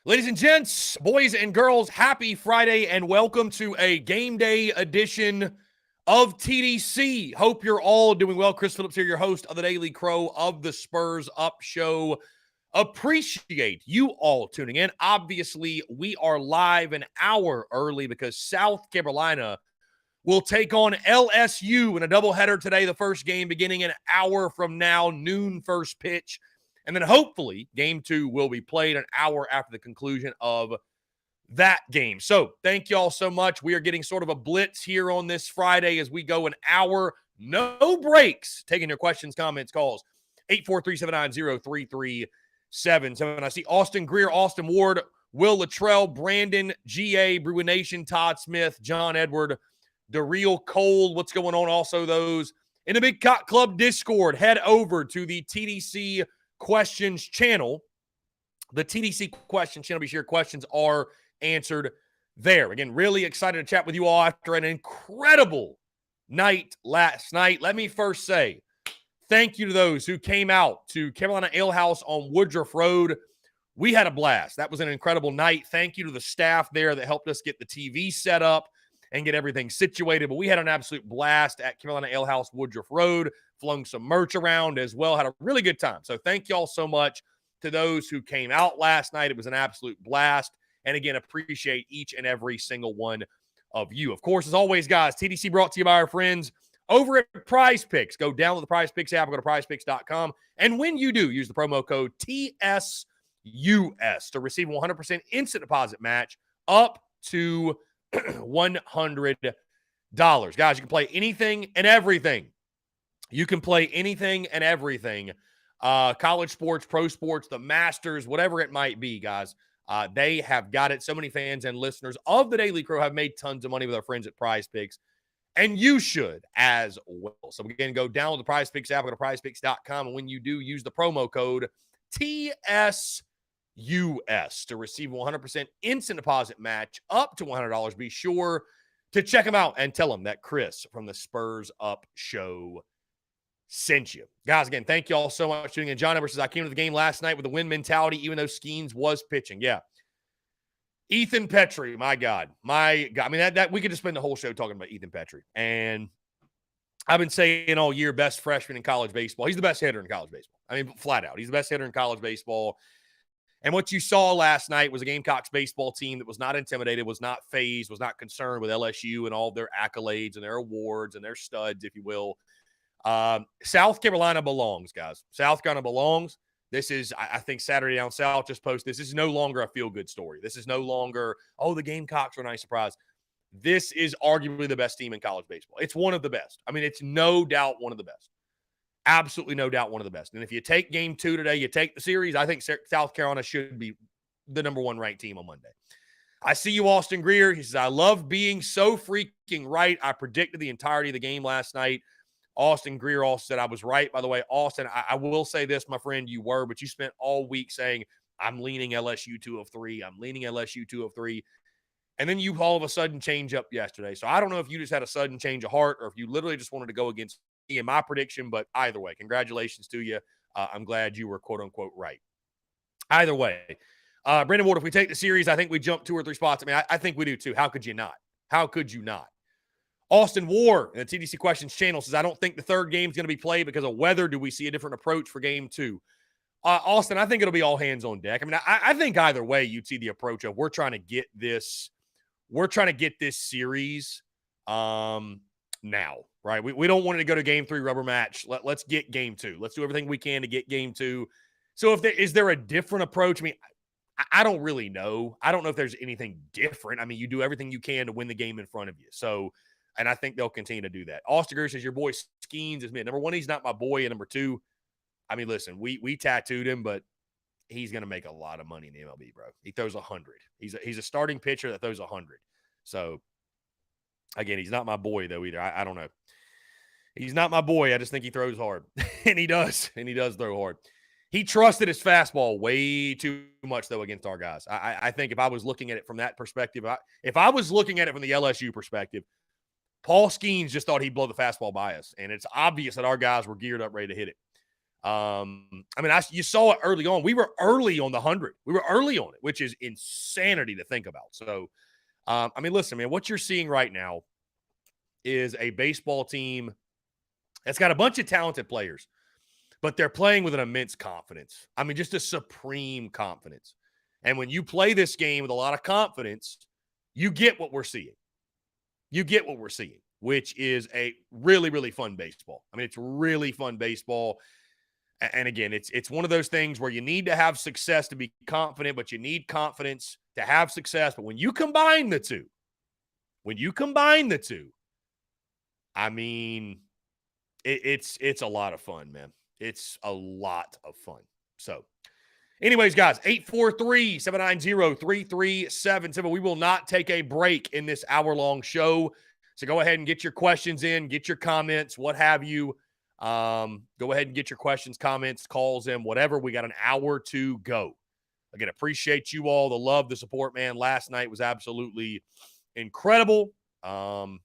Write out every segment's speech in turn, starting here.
Ladies and gents, boys and girls, happy Friday and welcome to a game day edition of TDC. Hope you're all doing well. Chris Phillips here, your host of the Daily Crow of the Spurs Up Show. Appreciate you all tuning in. Obviously, we are live an hour early because South Carolina will take on LSU in a doubleheader today. The first game beginning an hour from now, noon first pitch. And then hopefully game 2 will be played an hour after the conclusion of that game. So thank you all so much. We are getting sort of a blitz here on this Friday as we go an hour, no breaks, taking your questions, comments, calls. 843-790-3377. I see Austin Greer, Austin Ward, Will Luttrell, Brandon, GA, Bruin Nation, Todd Smith, John Edward, Daryl Cole. What's going on? Also those in the Big Cock Club Discord. Head over to the TDC Questions channel. The TDC Questions channel. Be sure your questions are answered there. Again, really excited to chat with you all after an incredible night last night. Let me first say thank you to those who came out to Carolina Ale House on Woodruff Road. We had a blast. That was an incredible night. Thank you to the staff there that helped us get the TV set up and get everything situated. But we had an absolute blast at Carolina Ale House, Woodruff Road, flung some merch around as well, had a really good time. So thank you all so much to those who came out last night. It was an absolute blast. And again, appreciate each and every single one of you. Of course, as always, guys, TDC brought to you by our friends over at Prize Picks. Go download the Prize Picks app, go to prizepicks.com. And when you do, use the promo code TSUS to receive a 100% instant deposit match up to $100. Guys, you can play anything and everything. You can play anything and everything. College sports, pro sports, the Masters, whatever it might be, guys. They have got it. So many fans and listeners of the Daily Crow have made tons of money with our friends at Prize Picks. And you should as well. So again, go download the Prize Picks app, go to prizepicks.com. And when you do, use the promo code TSUS to receive a 100% instant deposit match up to $100. Be sure to check them out and tell them that Chris from the Spurs Up Show sent you. Guys, again, thank you all so much for tuning in. John Edwards says, I came to the game last night with a win mentality, even though Skeens was pitching. Yeah. Ethan Petrie, my God. I mean, that we could just spend the whole show talking about Ethan Petrie. And I've been saying all year, best freshman in college baseball. He's the best hitter in college baseball. I mean, flat out. He's the best hitter in college baseball. And what you saw last night was a Gamecocks baseball team that was not intimidated, was not fazed, was not concerned with LSU and all their accolades and their awards and their studs, if you will. South Carolina belongs, guys. South Carolina belongs. This is, I think, Saturday Down South just posted this. This is no longer a feel-good story. This is no longer, oh, the Gamecocks were a nice surprise. This is arguably the best team in college baseball. It's one of the best. I mean, it's no doubt one of the best. Absolutely no doubt one of the best. And if you take game 2 today, you take the series, I think South Carolina should be the number 1 ranked team on Monday. I see you, Austin Greer. He says, I love being so freaking right. I predicted the entirety of the game last night. Austin Greer also said I was right. By the way, Austin, I will say this, my friend, you were, but you spent all week saying, I'm leaning LSU 2 of 3. I'm leaning LSU 2 of 3. And then you all of a sudden change up yesterday. So I don't know if you just had a sudden change of heart or if you literally just wanted to go against me in my prediction, but either way, congratulations to you. I'm glad you were quote unquote right. Either way, Brandon Ward, if we take the series, I think we jump 2 or 3 spots. I mean, I think we do too. How could you not? How could you not? Austin Ward in the TDC Questions channel says, I don't think the third game is going to be played because of weather. Do we see a different approach for game 2? Austin, I think it'll be all hands on deck. I mean, I think either way, you'd see the approach of we're trying to get this series now, right? We don't want it to go to game 3 rubber match. Let's get game 2. Let's do everything we can to get game 2. So is there a different approach? I mean, I don't really know. I don't know if there's anything different. I mean, you do everything you can to win the game in front of you. So, and I think they'll continue to do that. Austin Greer says, your boy Skeens is mid. Number 1, he's not my boy. And number 2, I mean, listen, we tattooed him, but he's going to make a lot of money in the MLB, bro. He throws 100. He's a starting pitcher that throws 100. So, again, he's not my boy, though, either. I don't know. He's not my boy. I just think he throws hard. And he does. And he does throw hard. He trusted his fastball way too much, though, against our guys. I think if I was looking at it from that perspective, if I was looking at it from the LSU perspective, Paul Skeens just thought he'd blow the fastball by us. And it's obvious that our guys were geared up, ready to hit it. I mean, you saw it early on. We were early on the 100. We were early on it, which is insanity to think about. So, I mean, listen, man, what you're seeing right now is a baseball team that's got a bunch of talented players, but they're playing with an immense confidence. I mean, just a supreme confidence. And when you play this game with a lot of confidence, you get what we're seeing. You get what we're seeing, which is a really, really fun baseball. I mean, it's really fun baseball. And again, it's one of those things where you need to have success to be confident, but you need confidence to have success. But when you combine the two, I mean, it's a lot of fun, man. It's a lot of fun. So, anyways, guys, 843-790-3377. We will not take a break in this hour-long show. So go ahead and get your questions in, get your comments, what have you. Go ahead and get your questions, comments, calls in, whatever. We got an hour to go. Again, appreciate you all, the love, the support, man. Last night was absolutely incredible. Last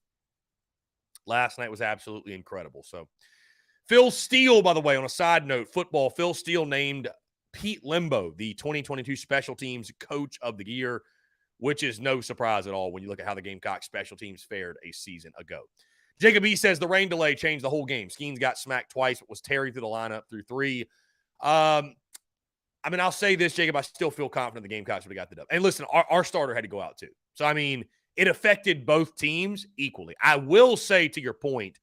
night was absolutely incredible. So Phil Steele, by the way, on a side note, football, Phil Steele named Pete Lembo the 2022 Special Teams Coach of the Year, which is no surprise at all when you look at how the Gamecock special teams fared a season ago. Jacob E. says the rain delay changed the whole game. Skeens got smacked twice. It was Terry through the lineup through 3. I mean, I'll say this, Jacob. I still feel confident the Gamecocks would have got the dub. And listen, our starter had to go out too. So, I mean, it affected both teams equally. I will say, to your point,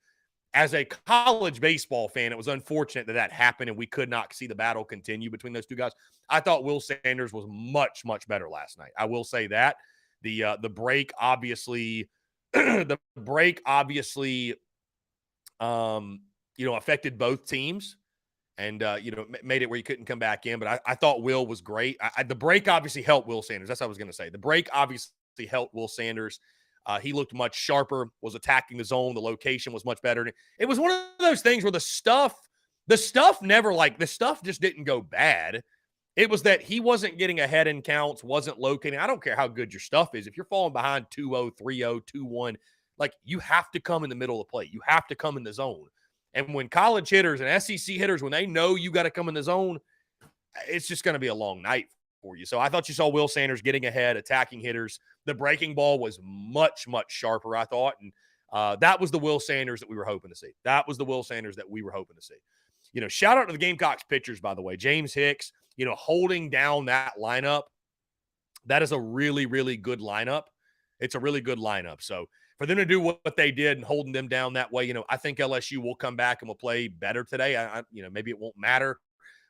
as a college baseball fan, it was unfortunate that happened and we could not see the battle continue between those two guys. I thought Will Sanders was much, much better last night. I will say that. The break obviously affected both teams and, made it where you couldn't come back in. But I thought Will was great. The break obviously helped Will Sanders. That's what I was going to say. The break obviously helped Will Sanders. He looked much sharper, was attacking the zone. The location was much better. It was one of those things where the stuff just didn't go bad. It was that he wasn't getting ahead in counts, wasn't locating. I don't care how good your stuff is. If you're falling behind 2-0, 3-0, 2-1, like you have to come in the middle of the plate. You have to come in the zone. And when college hitters and SEC hitters, when they know you got to come in the zone, it's just going to be a long night for you. So I thought you saw Will Sanders getting ahead, attacking hitters. The breaking ball was much, much sharper, I thought. And that was the Will Sanders that we were hoping to see. Shout out to the Gamecocks pitchers, by the way. James Hicks, holding down that lineup. That is a really, really good lineup. It's a really good lineup. So for them to do what they did and holding them down that way, I think LSU will come back and will play better today. Maybe it won't matter.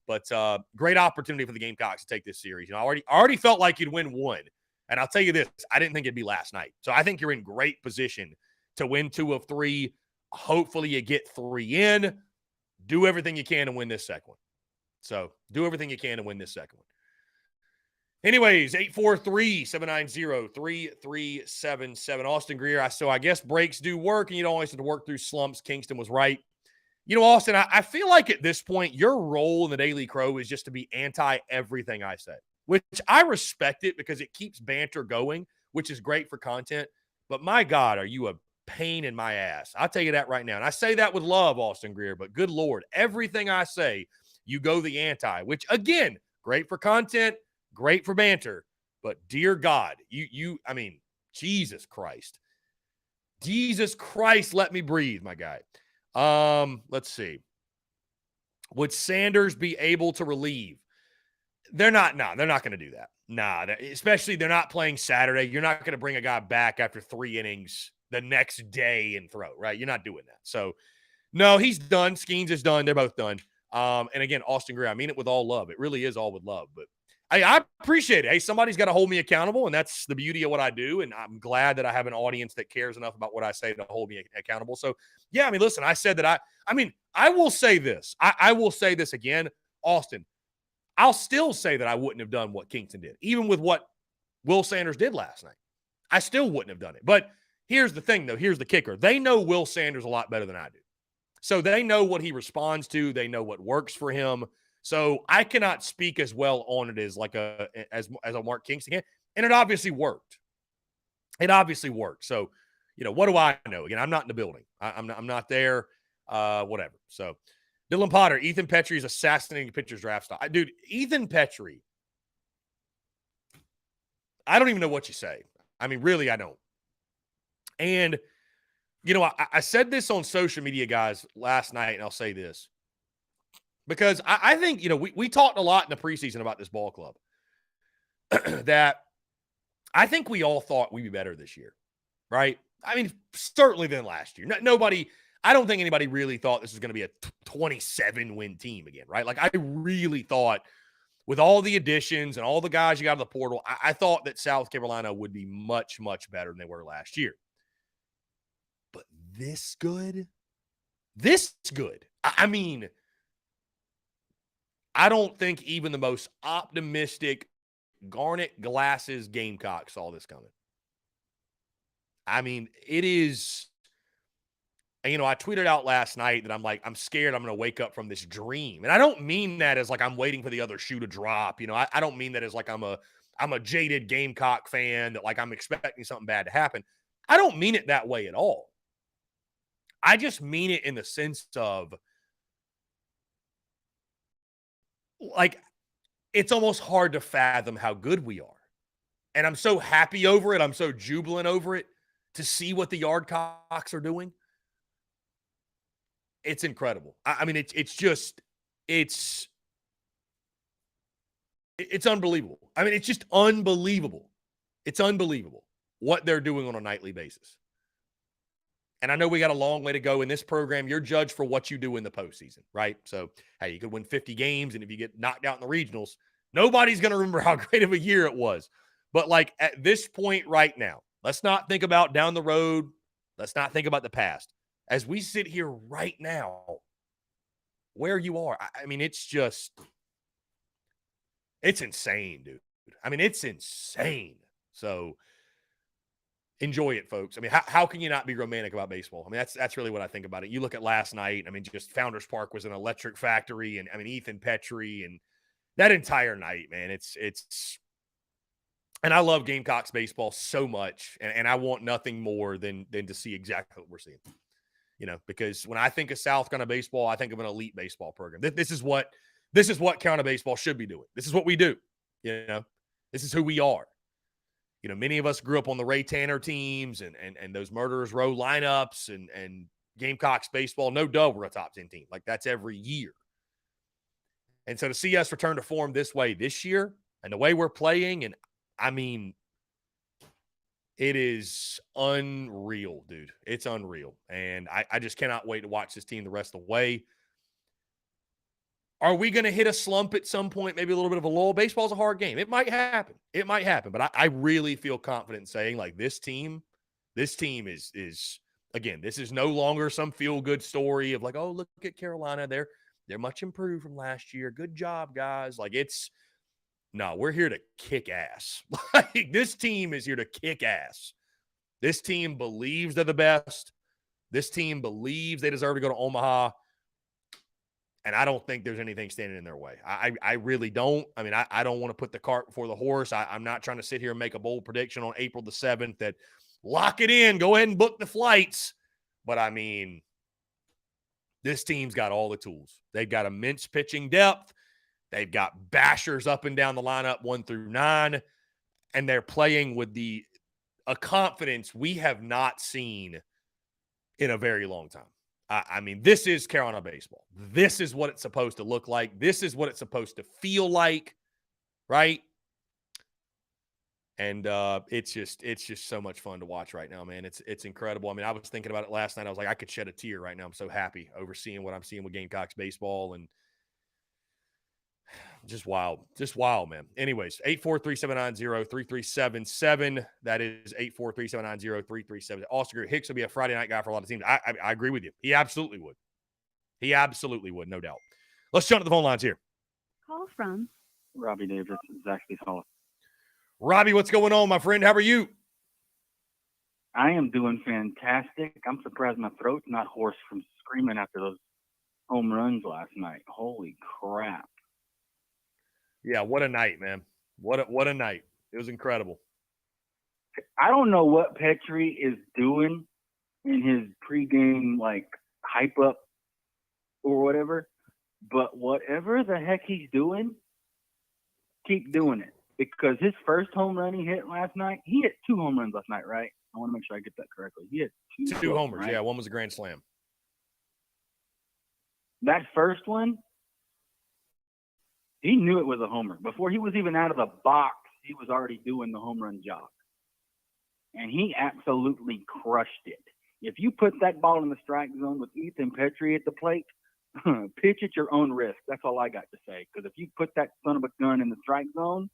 But great opportunity for the Gamecocks to take this series. I already felt like you'd win one. And I'll tell you this, I didn't think it'd be last night. So I think you're in great position to win 2 of 3. Hopefully you get 3 in. Do everything you can to win this second one. Anyways, 843-790-3377. Austin Greer, so I guess breaks do work, and you don't always have to work through slumps. Kingston was right. Austin, I feel like at this point, your role in the Daily Crow is just to be anti everything I say, which I respect it because it keeps banter going, which is great for content. But my God, are you a pain in my ass? I'll tell you that right now. And I say that with love, Austin Greer, but good Lord, everything I say, you go the anti, which again, great for content, great for banter. But dear God, Jesus Christ, let me breathe, my guy. Let's see. Would Sanders be able to relieve? They're not going to do that. Especially they're not playing Saturday. You're not going to bring a guy back after 3 innings the next day and throw, right? You're not doing that. So, no, he's done. Skeens is done. They're both done. And again, Austin Greer, I mean it with all love. It really is all with love. But I appreciate it. Hey, somebody's got to hold me accountable, and that's the beauty of what I do. And I'm glad that I have an audience that cares enough about what I say to hold me accountable. So, yeah, listen, I said that I will say this. I will say this again, Austin. I'll still say that I wouldn't have done what Kingston did, even with what Will Sanders did last night. I still wouldn't have done it. But here's the thing, though. Here's the kicker. They know Will Sanders a lot better than I do. So they know what he responds to. They know what works for him. So I cannot speak as well on it as a Mark Kingston can. And it obviously worked. So, what do I know? Again, I'm not in the building. I'm not there. Whatever. So Dylan Potter, Ethan Petrie is assassinating pitchers draft stock. Dude, Ethan Petrie, I don't even know what you say. I mean, really, I don't. And, you know, I said this on social media, guys, last night, and I'll say this. Because I think, you know, we talked a lot in the preseason about this ball club that I think we all thought we'd be better this year, right? I mean, certainly than last year. I don't think anybody really thought this was going to be a 27-win team again, right? Like, I really thought with all the additions and all the guys you got out of the portal, I thought that South Carolina would be much, much better than they were last year. But this good? I mean, I don't think even the most optimistic Garnet Glasses Gamecock saw this coming. I mean, it is, you know, I tweeted out last night that I'm scared I'm going to wake up from this dream. And I don't mean that as like I'm waiting for the other shoe to drop. You know, I don't mean that as like I'm a jaded Gamecock fan that like I'm expecting something bad to happen. I don't mean it that way at all. I just mean it in the sense of like, it's almost hard to fathom how good we are. And I'm so happy over it. I'm so jubilant over it to see what the Yardcocks are doing. It's incredible. I mean, it's unbelievable. I mean, it's just unbelievable. It's unbelievable what they're doing on a nightly basis. And I know we got a long way to go in this program. You're judged for what you do in the postseason, right? So, hey, you could win 50 games, and if you get knocked out in the regionals, nobody's going to remember how great of a year it was. But, like, at this point right now, let's not think about down the road. Let's not think about the past. As we sit here right now, where you are, I mean, it's insane, dude. I mean, it's insane. So, enjoy it, folks. I mean, how can you not be romantic about baseball? I mean, that's really what I think about it. You look at last night. I mean, just Founders Park was an electric factory, and I mean, Ethan Petrie and that entire night, man. It's and I love Gamecocks baseball so much, and I want nothing more than to see exactly what we're seeing. You know, because when I think of South Carolina baseball, I think of an elite baseball program. This is what Carolina baseball should be doing. This is what we do. You know, this is who we are. You know, many of us grew up on the Ray Tanner teams and those Murderers Row lineups and Gamecocks baseball. No doubt we're a top 10 team. Like, that's every year. And so to see us return to form this way this year and the way we're playing, and I mean, it is unreal, dude. It's unreal. And I just cannot wait to watch this team the rest of the way. Are we going to hit a slump at some point? Maybe a little bit of a lull. Baseball's a hard game. It might happen. But I really feel confident in saying, like, this team is again, this is no longer some feel-good story of like, oh, look at Carolina. They're much improved from last year. Good job, guys. Like, we're here to kick ass. Like, this team is here to kick ass. This team believes they're the best. This team believes they deserve to go to Omaha. And I don't think there's anything standing in their way. I really don't. I mean, I don't want to put the cart before the horse. I'm not trying to sit here and make a bold prediction on April the 7th that lock it in, go ahead and book the flights. But, I mean, this team's got all the tools. They've got immense pitching depth. They've got bashers up and down the lineup 1 through 9. And they're playing with a confidence we have not seen in a very long time. I mean, this is Carolina baseball. This is what it's supposed to look like. This is what it's supposed to feel like, right? And it's just so much fun to watch right now, man. It's incredible. I mean, I was thinking about it last night. I was like, I could shed a tear right now. I'm so happy overseeing what I'm seeing with Gamecocks baseball, and just wild, man. Anyways, 843-790-3377. That is 843-790-3377. Austin Greer Hicks will be a Friday night guy for a lot of teams. I agree with you. He absolutely would. No doubt. Let's jump to the phone lines here. Call from Robbie Davis, Zachary Hall. Robbie, what's going on, my friend? How are you? I am doing fantastic. I'm surprised my throat's not hoarse from screaming after those home runs last night. Holy crap. Yeah, what a night, man. What a night. It was incredible. I don't know what Petrie is doing in his pregame, like, hype up or whatever, But whatever the heck he's doing, keep doing it. Because his first home run he hit last night, he hit 2 home runs last night, right? I want to make sure I get that correctly. He hit 2 homers. right? Yeah, one was a grand slam. That first one, he knew it was a homer. Before he was even out of the box, he was already doing the home run job. And he absolutely crushed it. If you put that ball in the strike zone with Ethan Petrie at the plate, pitch at your own risk. That's all I got to say. Because if you put that son of a gun in the strike zone,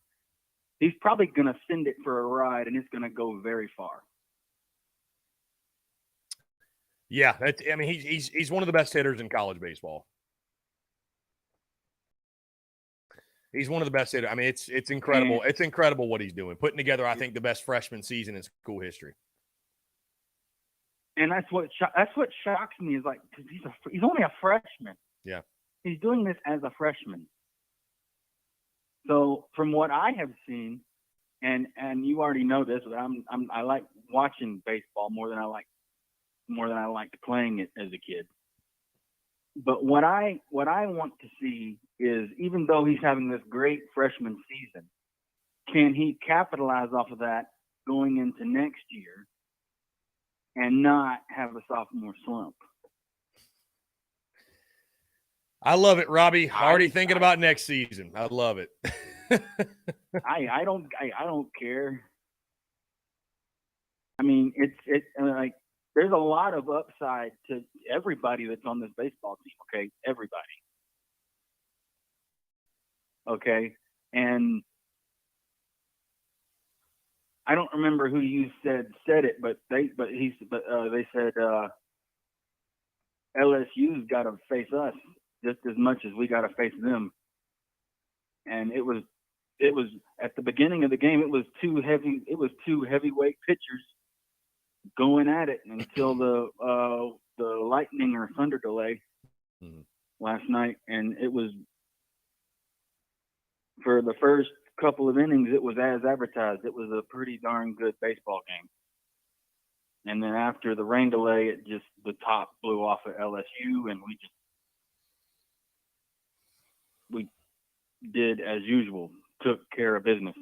he's probably going to send it for a ride, and it's going to go very far. Yeah, I mean, he's one of the best hitters in college baseball. He's one of the best hitters. I mean, it's incredible. It's incredible what he's doing, putting together, I think, the best freshman season in school history. And that's what shocks me is like, because he's only a freshman. Yeah, he's doing this as a freshman. So from what I have seen, and you already know this, but I like watching baseball more than I liked playing it as a kid. But what I want to see is, even though he's having this great freshman season, can he capitalize off of that going into next year and not have a sophomore slump? I love it, Robbie. Already thinking about next season. I love it. I don't care. I mean, it's like, there's a lot of upside to everybody that's on this baseball team. Okay, everybody. Okay, and I don't remember who you said it, but they said LSU's got to face us just as much as we got to face them. And it was at the beginning of the game, it was two heavyweight pitchers going at it until the lightning or thunder delay last night. And it was, for the first couple of innings, it was as advertised. It was a pretty darn good baseball game. And then after the rain delay, the top blew off at LSU, and we did as usual, took care of business.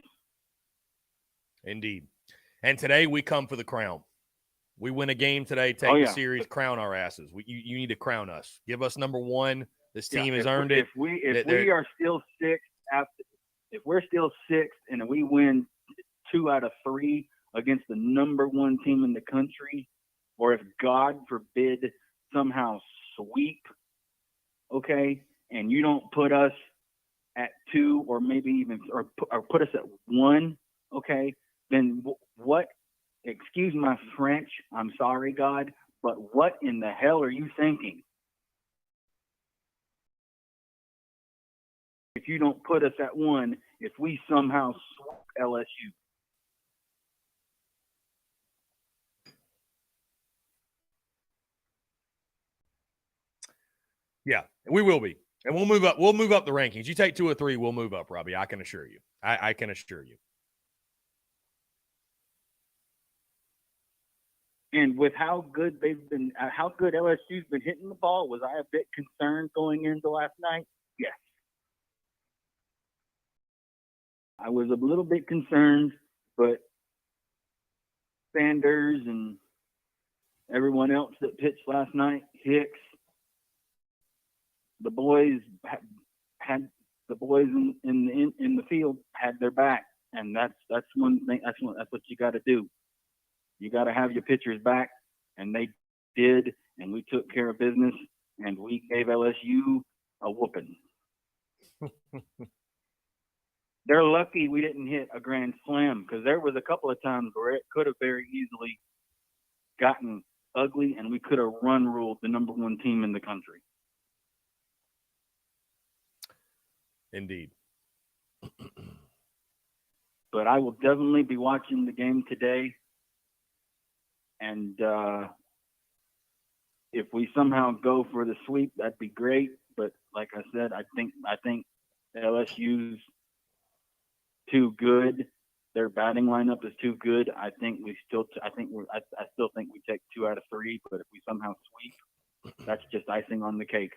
Indeed. And today we come for the crown. We win a game today, take the series, crown our asses. You need to crown us. Give us number one. This team has earned it. If we are still sixth if we're still sixth and we win 2 out of 3 against the number one team in the country, or if God forbid somehow sweep, okay, and you don't put us at 2 or maybe even or put us at 1, okay, then what? Excuse my French. I'm sorry, God, but what in the hell are you thinking? If you don't put us at 1, if we somehow sweep LSU. Yeah, we will be. And we'll move up. We'll move up the rankings. You take 2 or 3, we'll move up, Robbie. I can assure you. I can assure you. And with how good LSU's been hitting the ball, was I a bit concerned going into last night? Yes. I was a little bit concerned, but Sanders and everyone else that pitched last night, Hicks, the boys had the boys in the field had their back, and that's one thing. That's what you got to do. You got to have your pitchers back, and they did, and we took care of business, and we gave LSU a whooping. They're lucky we didn't hit a grand slam, because there was a couple of times where it could have very easily gotten ugly, and we could have run ruled the number one team in the country. Indeed. But I will definitely be watching the game today. And if we somehow go for the sweep, that'd be great. But like I said, I think LSU's too good. Their batting lineup is too good. I still think we take 2 out of 3. But if we somehow sweep, that's just icing on the cake.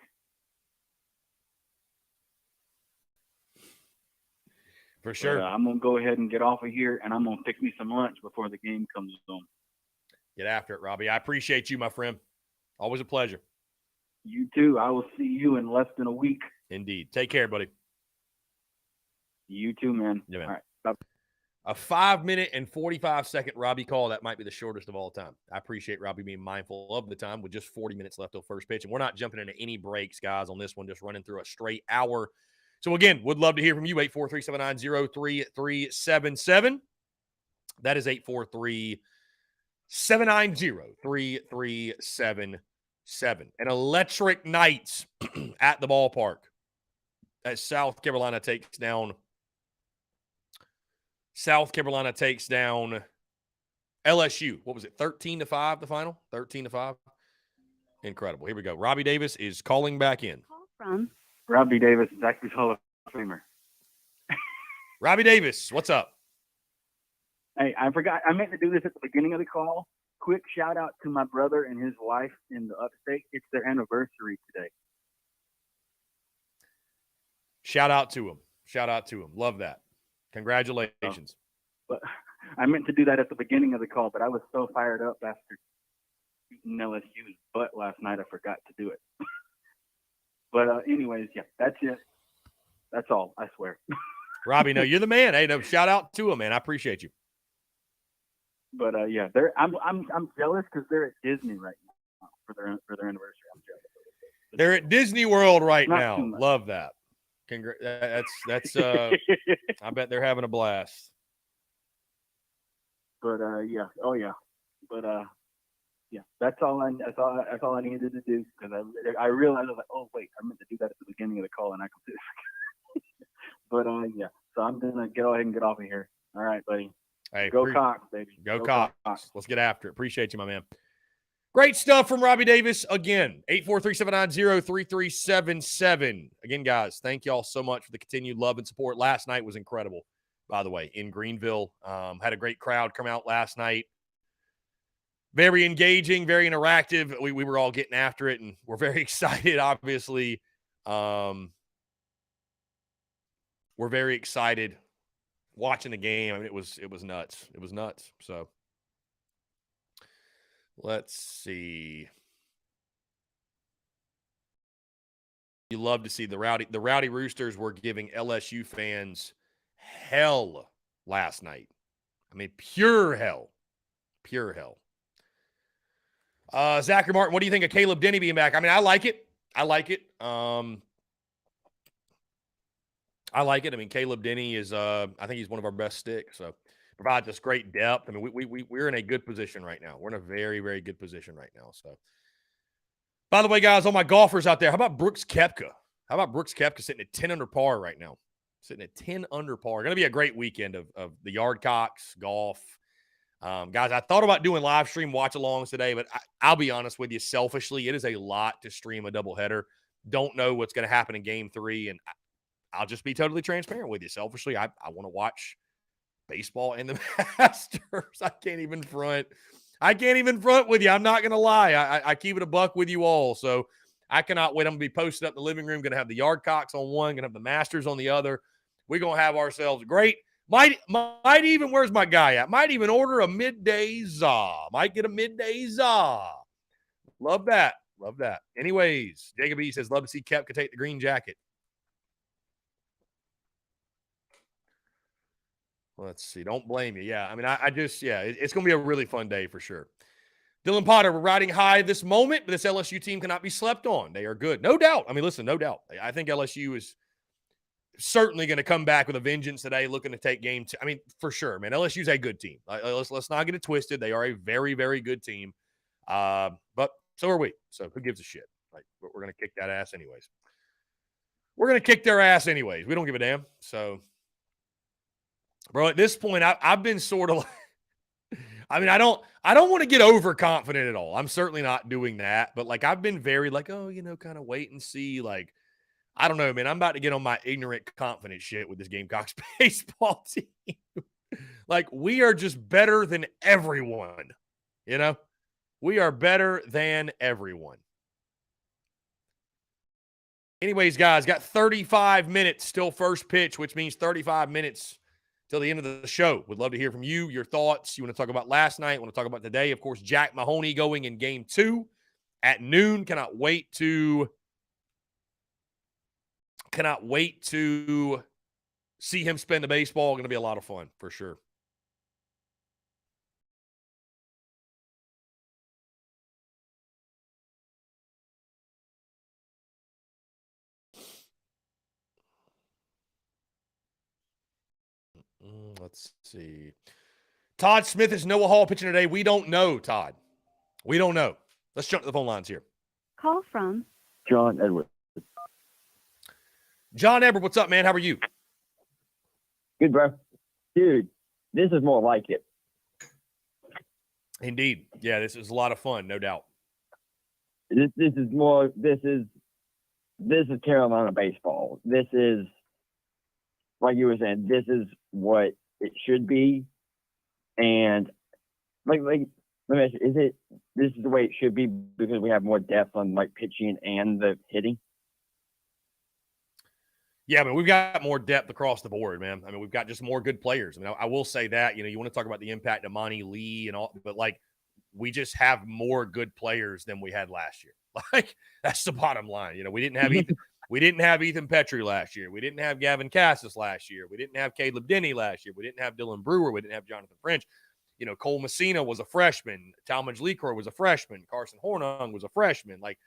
For sure. But, I'm going to go ahead and get off of here, and I'm going to fix me some lunch before the game comes on. Get after it, Robbie. I appreciate you, my friend. Always a pleasure. You too. I will see you in less than a week. Indeed. Take care, buddy. You too, man. Yeah, man. All right. Bye. A 5-minute and 45-second Robbie call. That might be the shortest of all time. I appreciate Robbie being mindful of the time with just 40 minutes left till first pitch. And we're not jumping into any breaks, guys, on this one, just running through a straight hour. So, again, would love to hear from you, 843-790-3377. That is 843-790-3377. An electric night at the ballpark as South Carolina takes down LSU. What was it, 13-5 the final? 13-5? Incredible. Here we go. Robbie Davis is calling back in. Call from Robbie Davis, Zaxby's Hall of Famer. Robbie Davis, what's up? Hey, I forgot. I meant to do this at the beginning of the call. Quick shout out to my brother and his wife in the upstate. It's their anniversary today. Shout out to him. Love that. Congratulations. But I meant to do that at the beginning of the call, but I was so fired up after beating LSU's butt last night, I forgot to do it. But anyways, yeah, that's it. That's all, I swear. Robbie, no, you're the man. Hey, no, shout out to him, man. I appreciate you. But yeah, I'm jealous because they're at Disney right now for their anniversary. I'm jealous. They're at Disney World right Not now. too much. Love that. That's I bet they're having a blast. But yeah, oh yeah, but yeah, that's all I needed to do because I realized I was like, oh wait, I meant to do that at the beginning of the call and I completely forgot. But yeah, so I'm gonna go ahead and get off of here. All right, buddy. Hey, Go Cox, baby. Go Cox. Let's get after it. Appreciate you, my man. Great stuff from Robbie Davis. Again, 843-790-3377. Again, guys, thank y'all so much for the continued love and support. Last night was incredible, by the way, in Greenville. Had a great crowd come out last night. Very engaging, very interactive. We were all getting after it, and we're very excited, obviously. We're very excited watching the game. I mean, it was nuts. It was nuts. So let's see. You love to see the Rowdy Roosters were giving LSU fans hell last night. I mean, pure hell. Pure hell. Zachary Martin, what do you think of Caleb Denny being back? I mean, I like it. I like it. I mean, Caleb Denny is, I think he's one of our best sticks. So provides us great depth. I mean, we're in a good position right now. We're in a very, very good position right now. So, by the way, guys, all my golfers out there, how about Brooks Koepka? How about Brooks Koepka sitting at 10 under par right now? Sitting at 10 under par. Going to be a great weekend of the Yardcocks, golf. Guys, I thought about doing live stream watch-alongs today, but I'll be honest with you, selfishly, it is a lot to stream a doubleheader. Don't know what's going to happen in Game 3, and I'll just be totally transparent with you. Selfishly, I want to watch baseball and the Masters. I can't even front with you. I'm not going to lie. I keep it a buck with you all. So I cannot wait. I'm going to be posted up in the living room. Going to have the Yardcocks on one. Going to have the Masters on the other. We're going to have ourselves great. Might even, where's my guy at? Might even order a midday za. Might get a midday za. Love that. Love that. Anyways, Jacob E. says, love to see Koepka take the green jacket. Let's see. Don't blame you. Yeah. I mean, it's going to be a really fun day for sure. Dylan Potter, we're riding high this moment, but this LSU team cannot be slept on. They are good. No doubt. I mean, listen, no doubt. I think LSU is certainly going to come back with a vengeance today, looking to take game 2. I mean, for sure, man. LSU's a good team. Let's not get it twisted. They are a very, very good team. But so are we. So who gives a shit? Like, we're going to kick that ass anyways. We're going to kick their ass anyways. We don't give a damn. So, bro, at this point, I've been sort of like, I mean, I don't want to get overconfident at all. I'm certainly not doing that. But, like, I've been very like, oh, kind of wait and see. Like, I don't know, man. I'm about to get on my ignorant confident shit with this Gamecocks baseball team. Like, we are just better than everyone. We are better than everyone. Anyways, guys, got 35 minutes still first pitch, which means 35 minutes till the end of the show. Would love to hear from you, your thoughts. You want to talk about last night? Want to talk about today? Of course, Jack Mahoney going in game 2 at noon. Cannot wait to see him spin the baseball. Going to be a lot of fun for sure. Let's see. Todd Smith is Noah Hall pitching today. We don't know, Todd. We don't know. Let's jump to the phone lines here. Call from John Edwards. John Edward, what's up, man? How are you? Good, bro. Dude, this is more like it. Indeed. Yeah, this is a lot of fun, no doubt. This is Carolina baseball. This is, like you were saying, this is what it should be. And like let me ask you, this is the way it should be because we have more depth on like pitching and the hitting? Yeah, we've got more depth across the board, man. I mean, we've got just more good players. I mean, I will say that, you want to talk about the impact of Monty Lee and all, but like we just have more good players than we had last year. Like that's the bottom line. We didn't have Ethan Petrie last year. We didn't have Gavin Cassis last year. We didn't have Caleb Denny last year. We didn't have Dylan Brewer. We didn't have Jonathan French. Cole Messina was a freshman. Talmadge Lecroy was a freshman. Carson Hornung was a freshman. Like,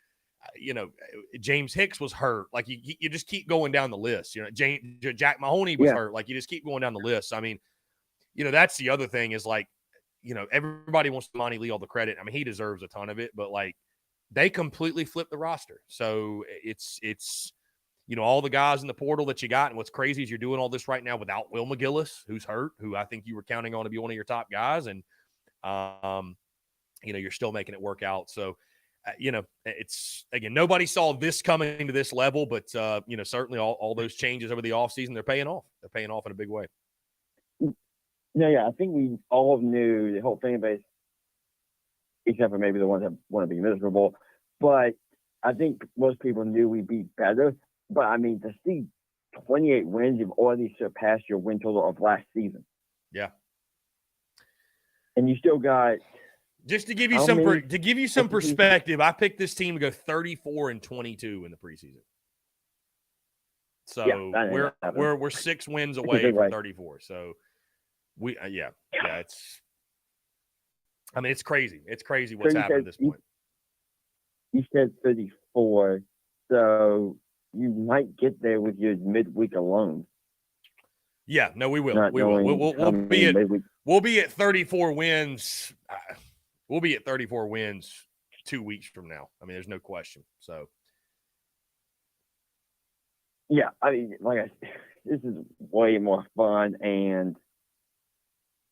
James Hicks was hurt. Like you just keep going down the list. Jack Mahoney was hurt. Like you just keep going down the list. I mean, that's the other thing is like, everybody wants Monty Lee all the credit. I mean, he deserves a ton of it, but like they completely flipped the roster. So it's all the guys in the portal that you got. And what's crazy is you're doing all this right now without Will McGillis, who's hurt, who I think you were counting on to be one of your top guys. And, you're still making it work out. So, it's, again, nobody saw this coming to this level, but, certainly all those changes over the offseason, they're paying off. They're paying off in a big way. Yeah, I think we all knew, the whole fan base, except for maybe the ones that want to be miserable, but I think most people knew we'd be better. But, I mean, to see 28 wins, you've already surpassed your win total of last season. Yeah. And you still got – just to give you some perspective, I picked this team to go 34-22 in the preseason. So we're 6 wins away from 34. So it's crazy. It's crazy what's happened at this point. You said 34, so you might get there with your midweek alone. Yeah, no, we will. We'll be at 34 wins. We'll be at 34 wins 2 weeks from now. I mean, there's no question. So, yeah, I mean, like I said, this is way more fun. And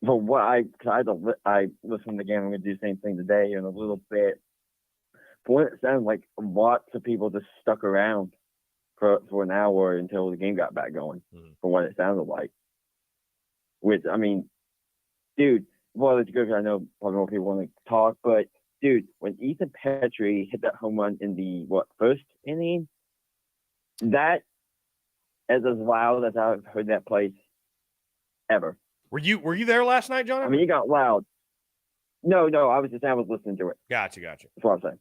for what I listened to the game, I'm going to do the same thing today in a little bit. For what it sounded like, lots of people just stuck around for an hour until the game got back going, from what it sounded like. Which, I mean, dude, well, it's good because I know probably more people want to talk, but dude, when Ethan Petrie hit that home run in the first inning, that is as loud as I've heard that place ever. Were you there last night, John? I mean, it got loud. No, I was listening to it. Gotcha. That's what I'm saying.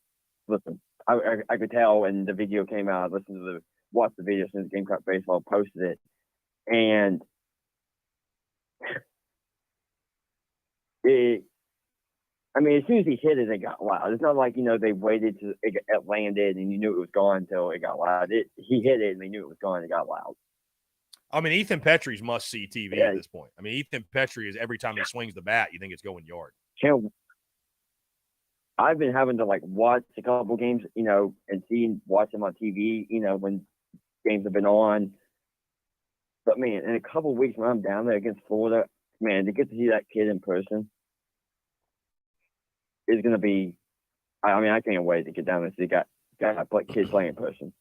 Listen, I could tell when the video came out. I watched the video since Gamecock Baseball posted it, and as soon as he hit it got loud. It's not like, they waited till it landed and you knew it was gone until it got loud. He hit it and they knew it was gone and it got loud. I mean, Ethan Petrie's must-see TV at this point. I mean, Ethan Petrie is every time he swings the bat, you think it's going yard. I've been having to, watch a couple games, and watch them on TV, when games have been on. But, man, in a couple of weeks when I'm down there against Florida, man, to get to see that kid in person is going to be – I can't wait to get down there and see kids playing in person.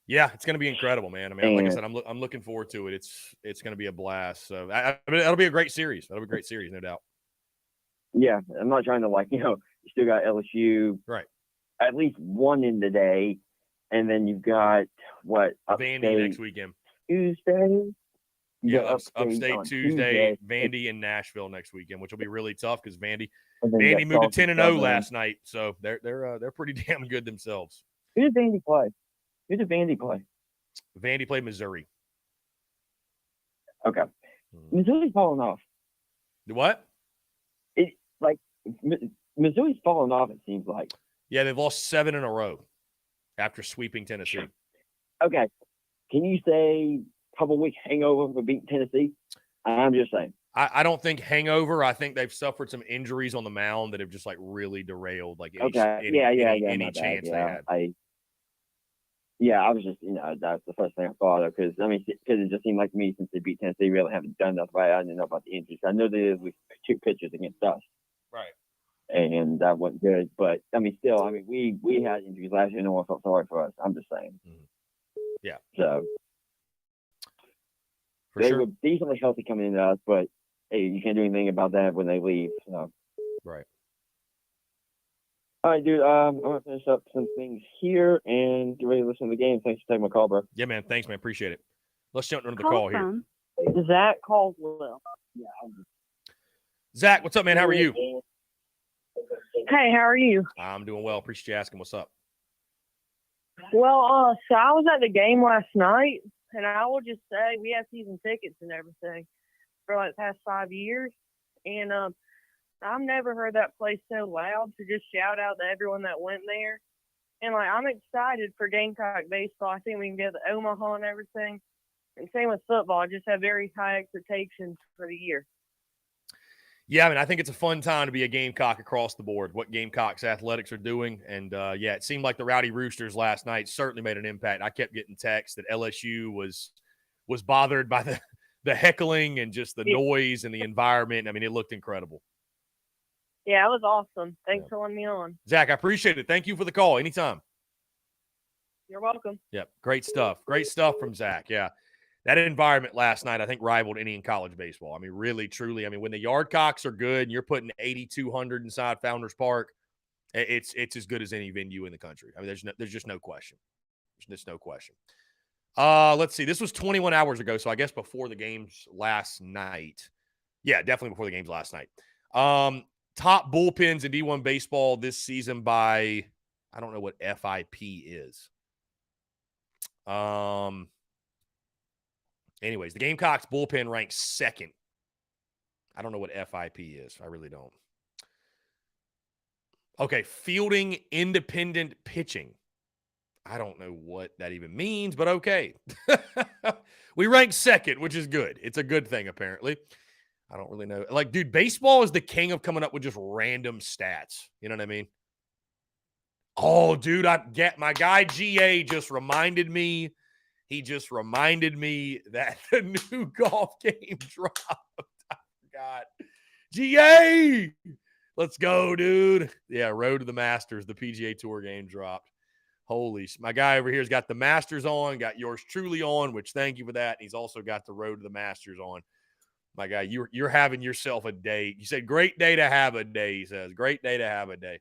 Yeah, it's going to be incredible, man. I mean, like I said, I'm looking forward to it. It's going to be a blast. So that'll be a great series. That'll be a great series, no doubt. Yeah, I'm not trying to you still got LSU, right? At least one in the day, and then you've got what Vandy upstate next weekend. Tuesday. Yeah, got upstate on Tuesday, Vandy and Nashville next weekend, which will be really tough because Vandy and then you moved got to 10-0 Southern. last night, so they're pretty damn good themselves. Who did Vandy play? Vandy played Missouri. Okay, Missouri's falling off. What? Missouri's falling off. It seems like. Yeah, they've lost 7 in a row after sweeping Tennessee. Okay, can you say couple weeks hangover for beating Tennessee? I'm just saying. I don't think hangover. I think they've suffered some injuries on the mound that have just like really derailed like any chance they had. I was just that's the first thing I thought of because it just seemed like to me since they beat Tennessee, really haven't done nothing right. I didn't know about the injuries. I know they we 2 pitchers against us, right, and that wasn't good. But still, we had injuries last year. No one felt sorry for us. I'm just saying. Yeah. So. They were decently healthy coming into us, but hey, you can't do anything about that when they leave. So. Right. All right, dude. I'm gonna finish up some things here and get ready to listen to the game. Thanks for taking my call, bro. Yeah, man. Thanks, man. Appreciate it. Let's jump into the call here. Zach Caldwell. Yeah. Zach, what's up, man? How are you? Hey, how are you? I'm doing well. Appreciate you asking. What's up? Well, so I was at the game last night. And I will just say we have season tickets and everything for like the past 5 years. And I've never heard that place so loud. So just shout out to everyone that went there. And like I'm excited for Gamecock baseball. I think we can get to Omaha and everything. And same with football. I just have very high expectations for the year. Yeah, I think it's a fun time to be a Gamecock across the board, what Gamecocks athletics are doing. And, it seemed like the Rowdy Roosters last night certainly made an impact. I kept getting texts that LSU was bothered by the heckling and just the noise and the environment. It looked incredible. Yeah, it was awesome. Thanks for letting me on. Zach, I appreciate it. Thank you for the call. Anytime. You're welcome. Yep, great stuff. Great stuff from Zach, yeah. That environment last night, I think, rivaled any in college baseball. Really, truly. When the Yardcocks are good and you're putting 8,200 inside Founders Park, it's as good as any venue in the country. There's just no question. There's just no question. Let's see. This was 21 hours ago, so I guess before the games last night. Yeah, definitely before the games last night. Top bullpens in D1 baseball this season by, I don't know what FIP is. Anyways, the Gamecocks bullpen ranks 2nd. I don't know what FIP is. I really don't. Okay, fielding independent pitching. I don't know what that even means, but okay. We rank 2nd, which is good. It's a good thing, apparently. I don't really know. Like, dude, baseball is the king of coming up with just random stats. You know what I mean? Oh, dude, my guy GA just reminded me. He just reminded me that the new golf game dropped. I forgot. GA! Let's go, dude. Yeah, Road to the Masters, the PGA Tour game dropped. Holy, my guy over here has got the Masters on, got yours truly on, which thank you for that. He's also got the Road to the Masters on. My guy, you're having yourself a day. You said, great day to have a day, he says. Great day to have a day.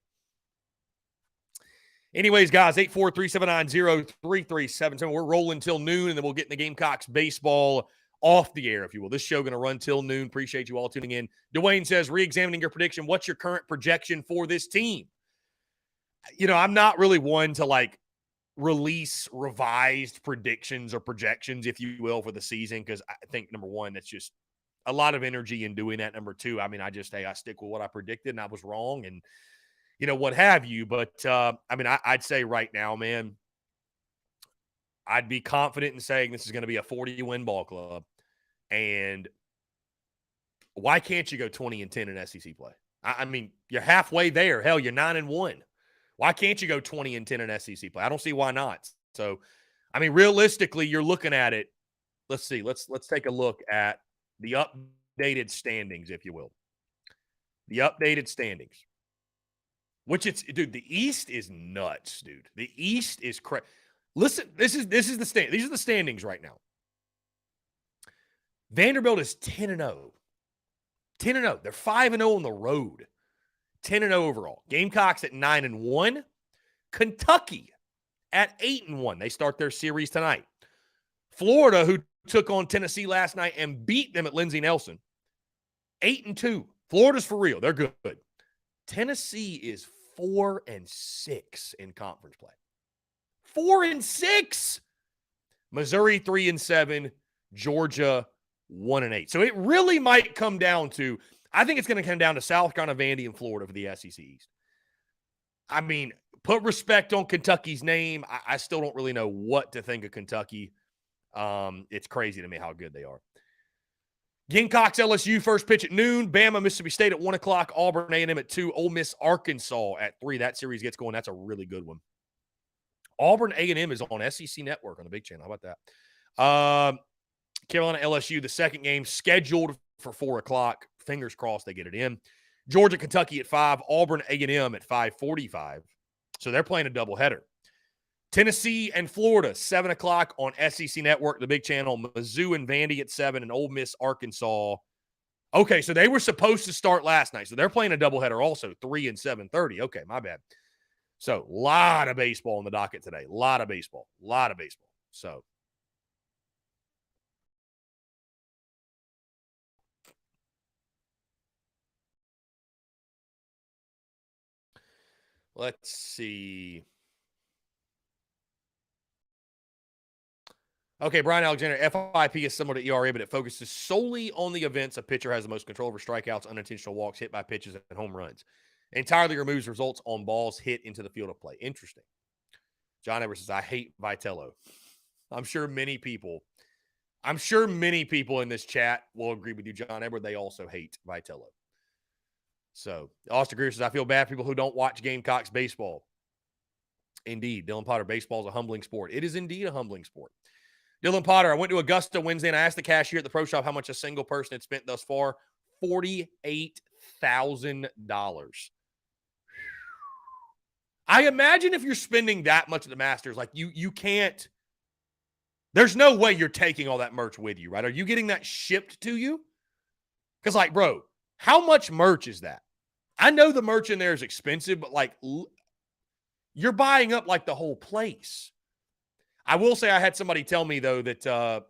Anyways, guys, 843-790-3377. We're rolling till noon, and then we'll get in the Gamecocks baseball off the air, if you will. This show going to run till noon. Appreciate you all tuning in. Dwayne says, re-examining your prediction, what's your current projection for this team? I'm not really one to, release revised predictions or projections, if you will, for the season, because I think, number one, that's just a lot of energy in doing that. Number two, I stick with what I predicted, and I was wrong, and what have you. But, I'd say right now, man, I'd be confident in saying this is going to be a 40-win ball club. And why can't you go 20-10 in SEC play? You're halfway there. Hell, you're 9-1. Why can't you go 20-10 in SEC play? I don't see why not. So, realistically, you're looking at it. Let's see. Let's take a look at the updated standings, if you will. The updated standings. Dude, the East is nuts, dude. The East is crazy. Listen, these are the standings right now. Vanderbilt is 10-0. 10-0. They're 5-0 on the road. 10-0 overall. Gamecocks at 9-1. Kentucky at 8-1. They start their series tonight. Florida, who took on Tennessee last night and beat them at Lindsey Nelson, 8-2. Florida's for real. They're good. Tennessee is 4-6 in conference play. 4-6. Missouri 3-7. Georgia 1-8. So it really might come down to, I think it's going to come down to South Carolina, Vandy, and Florida for the SEC East. I mean, put respect on Kentucky's name. I still don't really know what to think of Kentucky. It's crazy to me how good they are. Gamecocks, LSU, first pitch at noon. Bama, Mississippi State at 1 o'clock. Auburn, A&M at 2. Ole Miss, Arkansas at 3. That series gets going. That's a really good one. Auburn, A&M is on SEC Network on the big channel. How about that? Carolina, LSU, the second game scheduled for 4 o'clock. Fingers crossed they get it in. Georgia, Kentucky at 5. Auburn, A&M at 5:45. So they're playing a doubleheader. Tennessee and Florida, 7 o'clock on SEC Network, the big channel. Mizzou and Vandy at 7, and Ole Miss, Arkansas. Okay, so they were supposed to start last night. So they're playing a doubleheader also, 3 and 7:30. Okay, my bad. So a lot of baseball on the docket today. A lot of baseball. So let's see. Okay, Brian Alexander, FIP is similar to ERA, but it focuses solely on the events a pitcher has the most control over strikeouts, unintentional walks, hit by pitches, and home runs. Entirely removes results on balls hit into the field of play. Interesting. John Edwards says, I hate Vitello. I'm sure many people in this chat will agree with you, John Edwards. They also hate Vitello. So, Austin Greer says, I feel bad for people who don't watch Gamecocks baseball. Indeed. Dylan Potter, baseball is a humbling sport. It is indeed a humbling sport. Dylan Potter, I went to Augusta Wednesday and I asked the cashier at the pro shop how much a single person had spent thus far. $48,000. I imagine if you're spending that much at the Masters, like you can't, there's no way you're taking all that merch with you, right? Are you getting that shipped to you? Because like, bro, how much merch is that? I know the merch in there is expensive, but like you're buying up like the whole place. I will say I had somebody tell me, though, that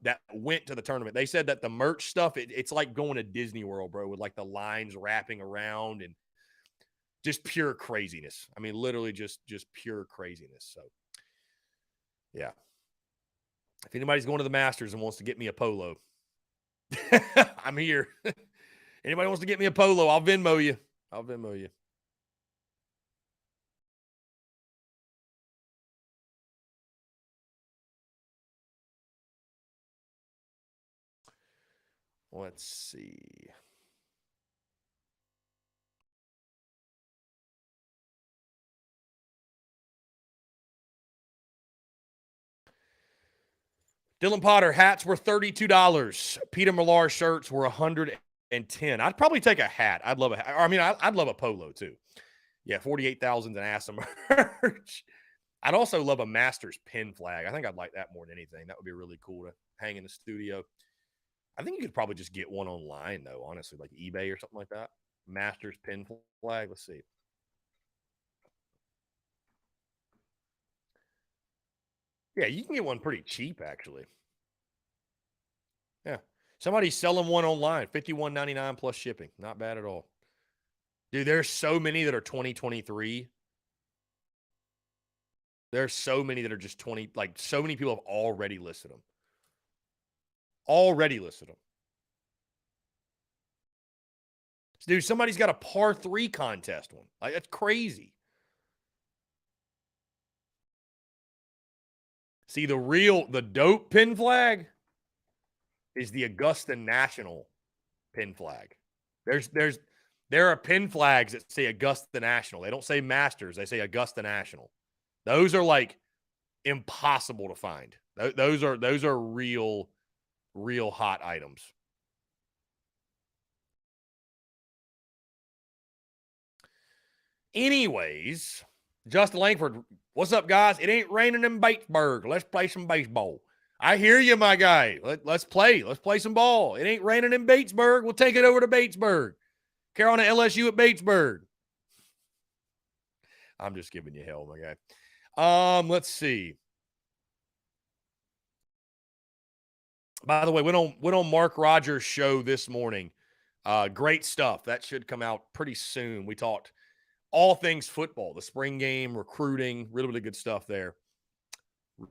that went to the tournament. They said that the merch stuff, it's like going to Disney World, bro, with like the lines wrapping around and just pure craziness. I mean, literally just pure craziness. So, yeah. If anybody's going to the Masters and wants to get me a polo, I'm here. Anybody wants to get me a polo, I'll Venmo you. Let's see. Dylan Potter, hats were $32. Peter Millar shirts were $110. I'd probably take a hat. I'd love a hat. I mean, I'd love a polo too. Yeah, 48,000 and ass merch. I'd also love a Masters pin flag. I think I'd like that more than anything. That would be really cool to hang in the studio. I think you could probably just get one online, though, honestly, like eBay or something like that. Masters pin flag. Let's see. Yeah, you can get one pretty cheap, actually. Yeah. Somebody's selling one online, $51.99 plus shipping. Not bad at all. Dude, there's so many that are 2023. There's so many that are just 20. Like, so many people have already listed them. Dude, somebody's got a par 3 contest one. Like, that's crazy. See, the dope pin flag is the Augusta National pin flag. There are pin flags that say Augusta National. They don't say Masters. They say Augusta National. Those are like impossible to find. Those are real hot items. Anyways, Justin Langford, what's up, guys? It ain't raining in Batesburg. Let's play some baseball. I hear you, my guy. Let's play. Let's play some ball. It ain't raining in Batesburg. We'll take it over to Batesburg. Carolina LSU at Batesburg. I'm just giving you hell, my guy. Let's see. By the way, went on Mark Rogers' show this morning. Great stuff. That should come out pretty soon. We talked all things football, the spring game, recruiting, really, really good stuff there.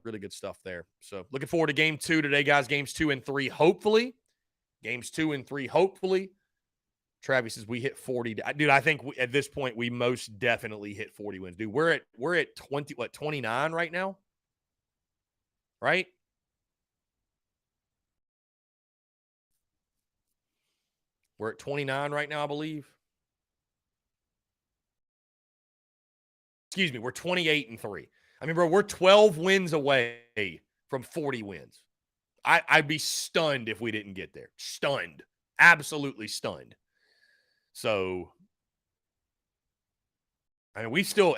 Really good stuff there. So looking forward to game 2 today, guys. Games 2 and 3, hopefully. Games 2 and 3, hopefully. Travis says we hit 40. Dude, I think at this point we most definitely hit 40 wins. Dude, we're at 29 right now? Right? We're at 29 right now, I believe. Excuse me, we're 28 and 3. I mean, bro, we're 12 wins away from 40 wins. I'd be stunned if we didn't get there. Stunned. Absolutely stunned. So, I mean, we've still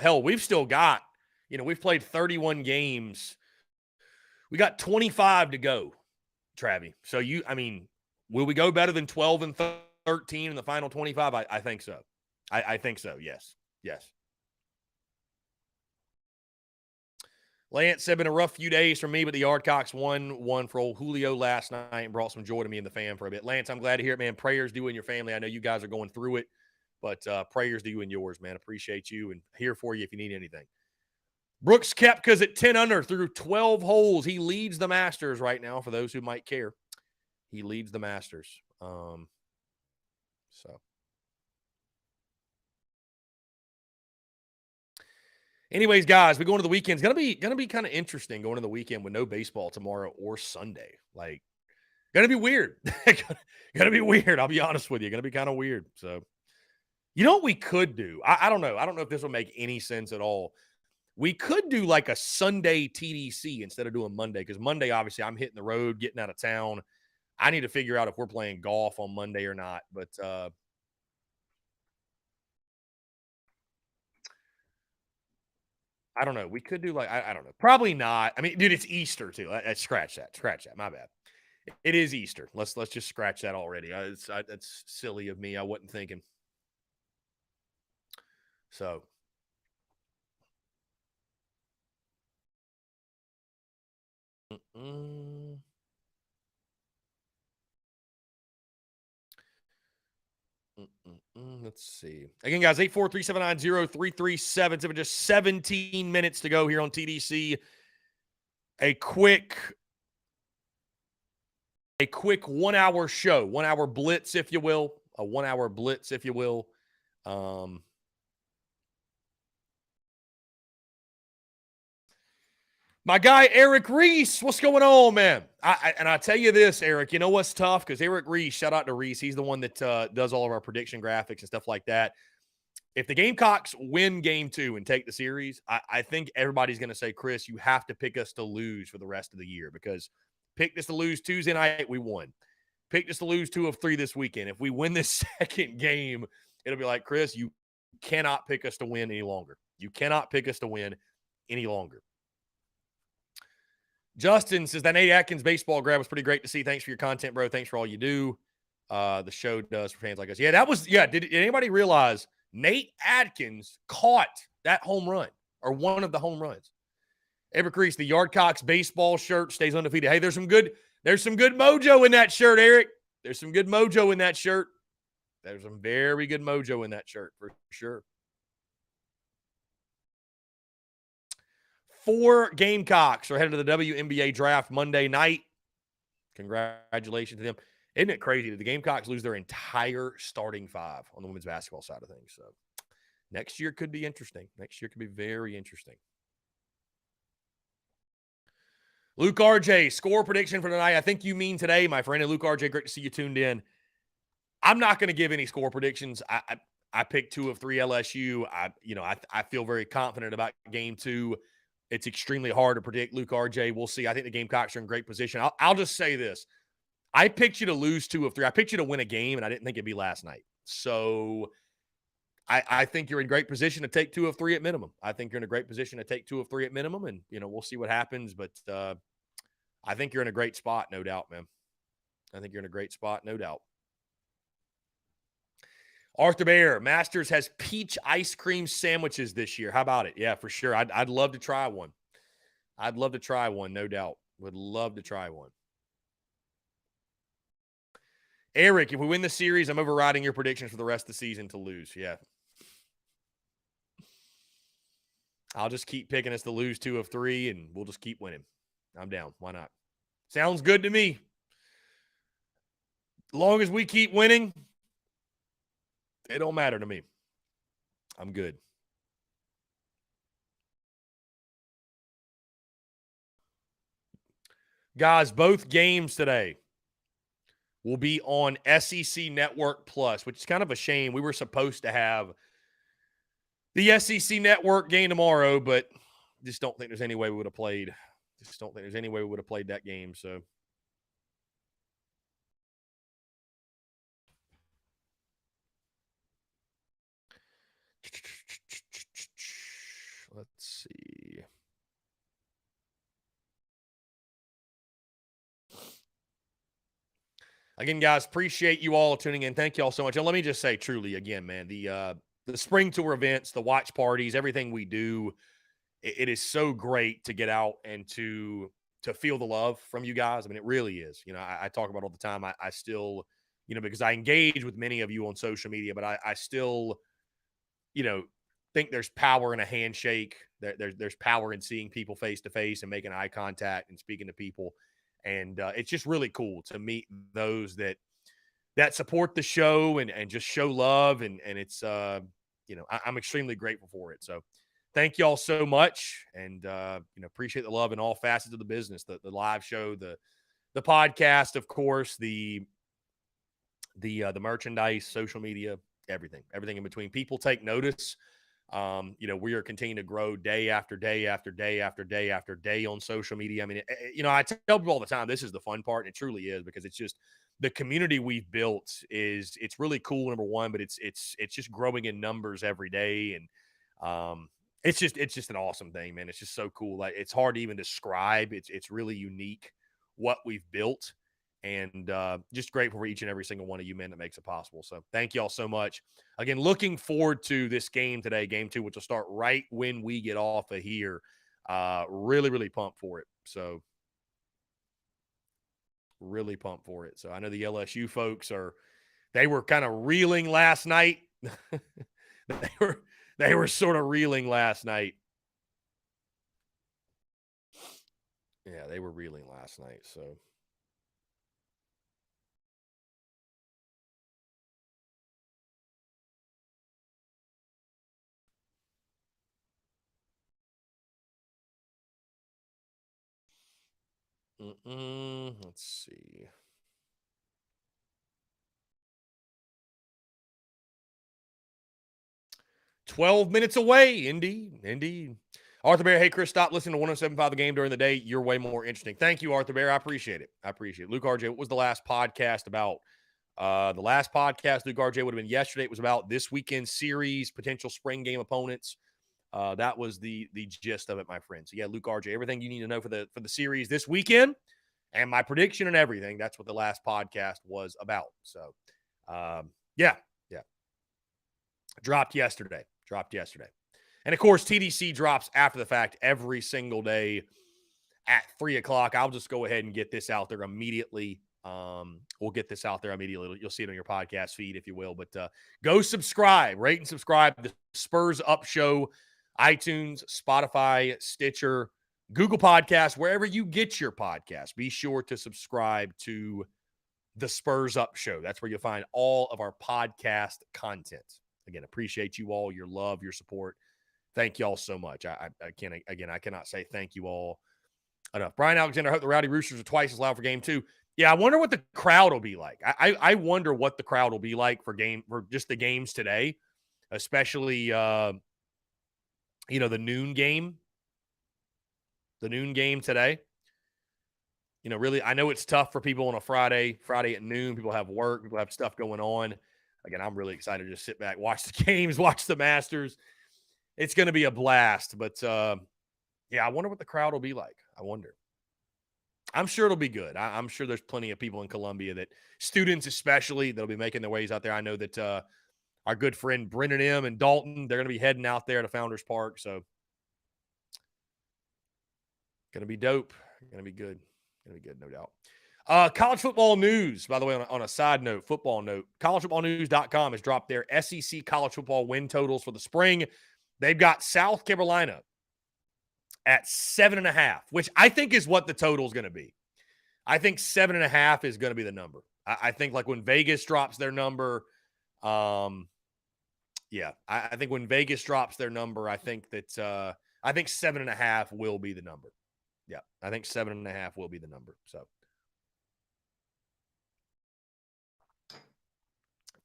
got, we've played 31 games. We got 25 to go, Travie. So, will we go better than 12 and 13 in the final 25? I think so. I think so, yes. Yes. Lance said, been a rough few days for me, but the Yardcocks won for old Julio last night and brought some joy to me and the fan for a bit. Lance, I'm glad to hear it, man. Prayers to you and your family. I know you guys are going through it, but prayers to you and yours, man. Appreciate you and here for you if you need anything. Brooks Koepka's at 10 under through 12 holes. He leads the Masters right now, for those who might care. He leads the Masters. Anyways, guys, we go into the weekend. It's gonna be kind of interesting going into the weekend with no baseball tomorrow or Sunday. Like, gonna be weird. Gonna be weird. I'll be honest with you. Gonna be kind of weird. So, you know what we could do? I don't know. I don't know if this will make any sense at all. We could do like a Sunday TDC instead of doing Monday, because Monday, obviously, I'm hitting the road, getting out of town. I need to figure out if we're playing golf on Monday or not. But I don't know. We could do like, I don't know. Probably not. I mean, dude, it's Easter too. Scratch that. My bad. It is Easter. Let's just scratch that already. That's silly of me. I wasn't thinking. So. Let's see. Again, guys, 843-790-3377. Just 17 minutes to go here on TDC. A quick 1 hour show, 1 hour blitz, if you will. A 1 hour blitz, if you will. My guy, Eric Reese, what's going on, man? I tell you this, Eric, you know what's tough? Because Eric Reese, shout out to Reese. He's the one that does all of our prediction graphics and stuff like that. If the Gamecocks win game 2 and take the series, I think everybody's going to say, Chris, you have to pick us to lose for the rest of the year, because picked us to lose Tuesday night, we won. Picked us to lose 2 of 3 this weekend. If we win this second game, it'll be like, Chris, you cannot pick us to win any longer. You cannot pick us to win any longer. Justin says that Nate Atkins baseball grab was pretty great to see. Thanks for your content, bro. Thanks for all you do. The show does for fans like us. Yeah, did anybody realize Nate Atkins caught that home run, or one of the home runs? Eric Reese, the Yardcocks baseball shirt stays undefeated. Hey, there's some good mojo in that shirt, Eric. There's some good mojo in that shirt. There's some very good mojo in that shirt for sure. 4 Gamecocks are headed to the WNBA draft Monday night. Congratulations to them. Isn't it crazy that the Gamecocks lose their entire starting 5 on the women's basketball side of things? So next year could be interesting. Next year could be very interesting. Luke RJ, score prediction for tonight. I think you mean today, my friend. And Luke RJ, great to see you tuned in. I'm not going to give any score predictions. I picked 2 of 3 LSU. I feel very confident about game 2. It's extremely hard to predict. Luke RJ, we'll see. I think the Gamecocks are in great position. I'll just say this. I picked you to lose 2 of 3. I picked you to win a game, and I didn't think it'd be last night. So I think you're in great position to take 2 of 3 at minimum. I think you're in a great position to take 2 of 3 at minimum, and, we'll see what happens. But I think you're in a great spot, no doubt, man. I think you're in a great spot, no doubt. Arthur Bear, Masters has peach ice cream sandwiches this year. How about it? Yeah, for sure. I'd love to try one. I'd love to try one, no doubt. Would love to try one. Eric, if we win the series, I'm overriding your predictions for the rest of the season to lose. Yeah. I'll just keep picking us to lose 2 of 3, and we'll just keep winning. I'm down. Why not? Sounds good to me. As long as we keep winning, it don't matter to me. I'm good. Guys, both games today will be on SEC Network Plus, which is kind of a shame. We were supposed to have the SEC Network game tomorrow, but just don't think there's any way we would have played. Just don't think there's any way we would have played that game. So let's see. Again, guys, appreciate you all tuning in. Thank you all so much. And let me just say, truly, again, man, the spring tour events, the watch parties, everything we do, it is so great to get out and to feel the love from you guys. I mean, it really is. You know, I talk about it all the time. I still, you know, because I engage with many of you on social media, but I still, you know, think there's power in a handshake. There's power in seeing people face to face and making eye contact and speaking to people. And it's just really cool to meet those that support the show and just show love. And it's, you know, I'm extremely grateful for it. So thank you all so much. And, you know, appreciate the love in all facets of the business, the live show, the podcast, of course, the merchandise, social media, everything in between. People take notice. You know, we are continuing to grow day after day after day after day after day on social media. I mean, you know, I tell people all the time, this is the fun part. And it truly is, because it's just the community we've built it's really cool. Number one, but it's just growing in numbers every day. And, it's just an awesome thing, man. It's just so cool. Like, it's hard to even describe. It's really unique what we've built. And just grateful for each and every single one of you men that makes it possible. So thank you all so much. Again, looking forward to this game today, game 2, which will start right when we get off of here. Really, really pumped for it. So really pumped for it. So I know the LSU folks they were kind of reeling last night. They were sort of reeling last night. Yeah, they were reeling last night. So. Let's see. "12 minutes away." Indeed. Arthur Bear, hey, Chris, stop listening to 107.5 The Game during the day. You're way more interesting. Thank you, Arthur Bear. I appreciate it. Luke RJ, what was the last podcast about? The last podcast, Luke RJ, would have been yesterday. It was about this weekend series, potential spring game opponents. That was the gist of it, my friend. So, yeah, Luke RJ, everything you need to know for the series this weekend and my prediction and everything. That's what the last podcast was about. So, yeah. Dropped yesterday. And, of course, TDC drops after the fact every single day at 3 o'clock. I'll just go ahead and get this out there immediately. We'll get this out there immediately. You'll see it on your podcast feed, if you will. But go subscribe, rate and subscribe to the Spurs Up Show, iTunes, Spotify, Stitcher, Google Podcasts, wherever you get your podcast. Be sure to subscribe to the Spurs Up Show. That's where you'll find all of our podcast content. Again, appreciate you all, your love, your support. Thank you all so much. I cannot say thank you all enough. Brian Alexander, I hope the Rowdy Roosters are twice as loud for game 2. Yeah, I wonder what the crowd will be like. I wonder what the crowd will be like for just the games today, especially you know, the noon game. The noon game today. You know, really, I know it's tough for people on a Friday at noon. People have work, people have stuff going on. Again, I'm really excited to just sit back, watch the games, watch the Masters. It's going to be a blast. But, yeah, I wonder what the crowd will be like. I wonder. I'm sure it'll be good. I'm sure there's plenty of people in Columbia, students especially, that'll be making their ways out there. I know that our good friend Brendan M. and Dalton. They're going to be heading out there to Founders Park. So, going to be dope. Going to be good. Going to be good, no doubt. College football news, by the way, on a side note, football note, collegefootballnews.com has dropped their SEC college football win totals for the spring. They've got South Carolina at 7.5, which I think is what the total is going to be. I think 7.5 is going to be the number. I think like when Vegas drops their number, I think when Vegas drops their number, I think that I think 7.5 will be the number. Yeah, I think 7.5 will be the number. So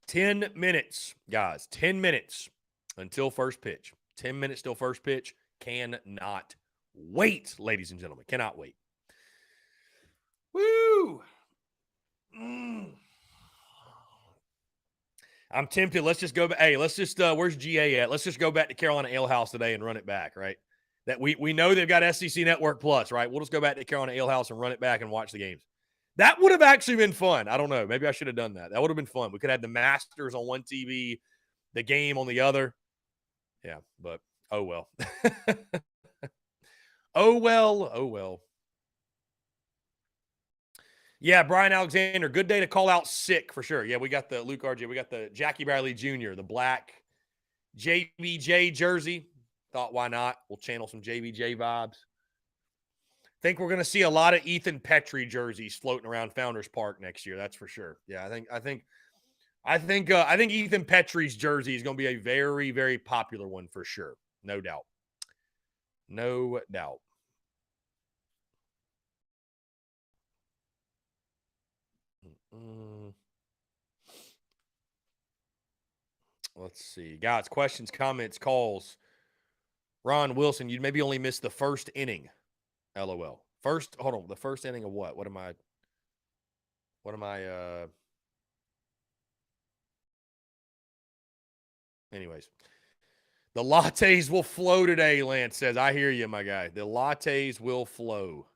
10 minutes, guys. 10 minutes until first pitch. 10 minutes till first pitch. Cannot wait, ladies and gentlemen. Cannot wait. Woo! I'm tempted. Let's just go back. Hey, let's just where's GA at? Let's just go back to Carolina Ale House today and run it back, right? That we know they've got SEC Network Plus, right? We'll just go back to Carolina Ale House and run it back and watch the games. That would have actually been fun. I don't know. Maybe I should have done that. That would have been fun. We could have had the Masters on one TV, the game on the other. Yeah, but oh well. Oh well. Yeah, Brian Alexander, good day to call out sick for sure. Yeah, we got the Luke RJ. We got the Jackie Bradley Jr., the black JBJ jersey. Thought, why not? We'll channel some JBJ vibes. Think we're going to see a lot of Ethan Petrie jerseys floating around Founders Park next year. That's for sure. Yeah, I think Ethan Petrie's jersey is going to be a very, very popular one for sure. No doubt. No doubt. Let's see. Guys, questions, comments, calls. Ron Wilson, you'd maybe only miss the first inning. LOL. Hold on. The first inning of what? What am I? Anyways. The lattes will flow today, Lance says. I hear you, my guy. The lattes will flow.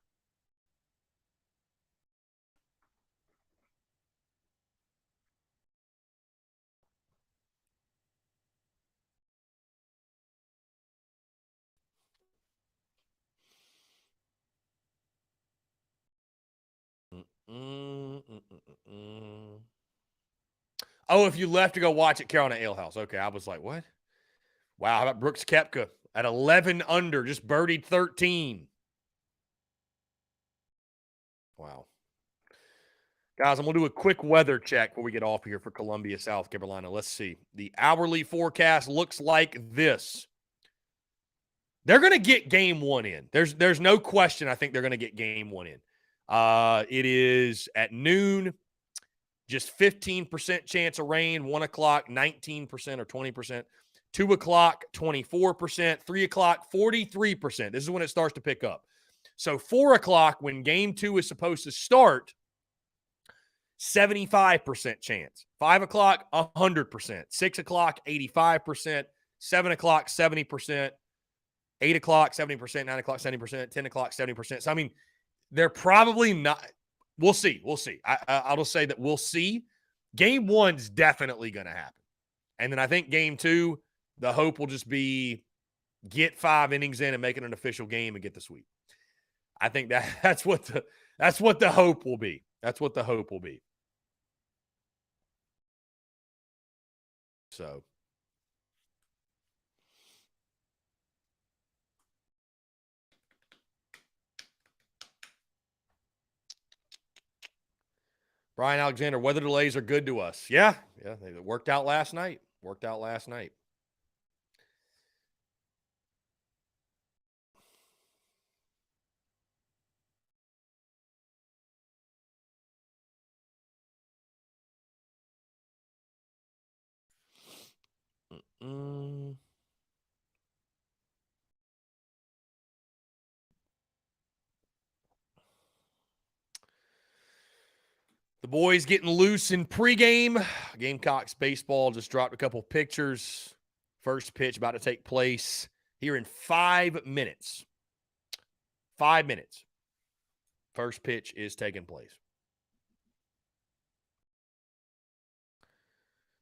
Oh, if you left to go watch at Carolina Ale House. Okay, I was like, what? Wow, how about Brooks Koepka at 11 under, just birdied 13. Wow. Guys, I'm going to do a quick weather check before we get off here for Columbia, South Carolina. Let's see. The hourly forecast looks like this. They're going to get game one in. There's no question I think they're going to get game one in. It is at noon, just 15% chance of rain. 1 o'clock, 19% or 20%. 2 o'clock, 24%. 3 o'clock, 43%. This is when it starts to pick up. So 4 o'clock, when game two is supposed to start, 75% chance. 5 o'clock, 100%. 6 o'clock, 85%. 7 o'clock, 70%. 8 o'clock, 70%. 9 o'clock, 70%. 10 o'clock, 70%. So, I mean, they're probably not. We'll see. We'll see. I'll just say that we'll see. Game one's definitely going to happen. And then I think game two, the hope will just be get 5 innings in and make it an official game and get the sweep. I think that's what the hope will be. That's what the hope will be. So. Brian Alexander, weather delays are good to us. Yeah, they worked out last night. The boys getting loose in pregame. Gamecocks baseball just dropped a couple pictures. First pitch about to take place here in 5 minutes. 5 minutes. First pitch is taking place.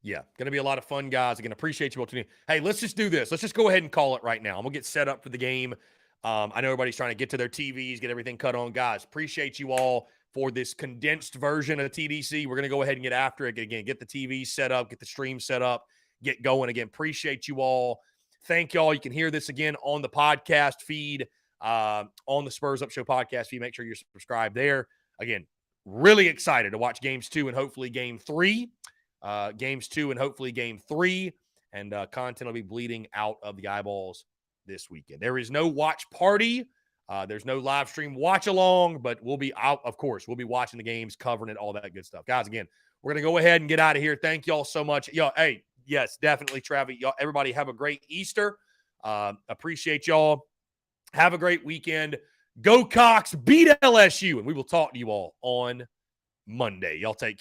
Yeah, going to be a lot of fun, guys. Again, appreciate you all tuning in. Hey, let's just do this. Let's just go ahead and call it right now. I'm going to get set up for the game. I know everybody's trying to get to their TVs, get everything cut on. Guys, appreciate you all for this condensed version of TDC. We're going to go ahead and get after it. Again, get the TV set up, get the stream set up, get going. Again, appreciate you all. Thank y'all. You can hear this again on the podcast feed, on the Spurs Up Show podcast feed. Make sure you're subscribed there. Again, really excited to watch games 2 and hopefully game 3. Games 2 and hopefully game 3. And content will be bleeding out of the eyeballs this weekend. There is no watch party. There's no live stream watch along, but we'll be out, of course. We'll be watching the games, covering it, all that good stuff. Guys, again, we're going to go ahead and get out of here. Thank y'all so much. Yo, hey, yes, definitely, Travis. Y'all, everybody have a great Easter. Appreciate y'all. Have a great weekend. Go Cox, beat LSU, and we will talk to you all on Monday. Y'all take care.